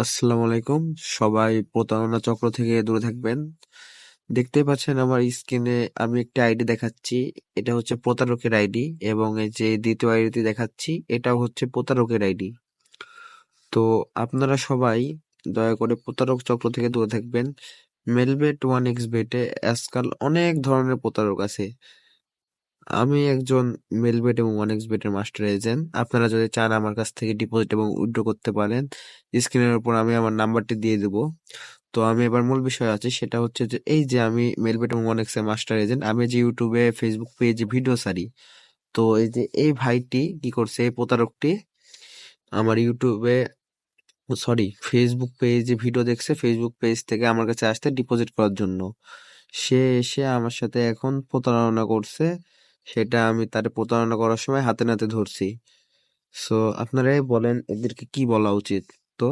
আসসালামু আলাইকুম। সবাই প্রতারণা চক্র থেকে দূরে থাকবেন। দেখতেই পাচ্ছেন আমার স্ক্রিনে আমি একটা আইডি দেখাচ্ছি। এটা হচ্ছে প্রতারকের আইডি এবং এই যে দ্বিতীয় আইডিটি দেখাচ্ছি এটাও হচ্ছে প্রতারকের আইডি। তো আপনারা সবাই দয়া করে প্রতারক চক্র থেকে দূরে থাকবেন। মেলবেট ওয়ান এক্স বেটে আজকাল অনেক ধরনের প্রতারক আছে। আমি একজন মেলবেট এবং ওয়ানএক্স বেটের মাস্টার এজেন্ট। আপনারা যদি চান আমার কাছ থেকে ডিপোজিট এবং উইথড্র করতে পারেন। স্ক্রিনের উপর আমি আমার নাম্বারটি দিয়ে দেবো। তো আমি এবার মূল বিষয় আছে সেটা হচ্ছে যে এই যে আমি মেলবেট এবং ওয়ানএক্স এর মাস্টার এজেন্ট। আমি যে ইউটিউবে ফেসবুক পেজে ভিডিও ছাড়ি। তো এই যে এই ভাইটি কি করছে, এই প্রতারকটি আমার ইউটিউবে সরি ফেসবুক পেজে ভিডিও দেখছে, ফেসবুক পেজ থেকে আমার কাছে আসতে ডিপোজিট করার জন্য। সে এসে আমার সাথে এখন প্রতারণা করছে, সেটা আমি তার প্রতারণা করার সময় হাতে নাতে ধরছি। সো আপনারাই বলেন এদেরকে কি বলা উচিত। তো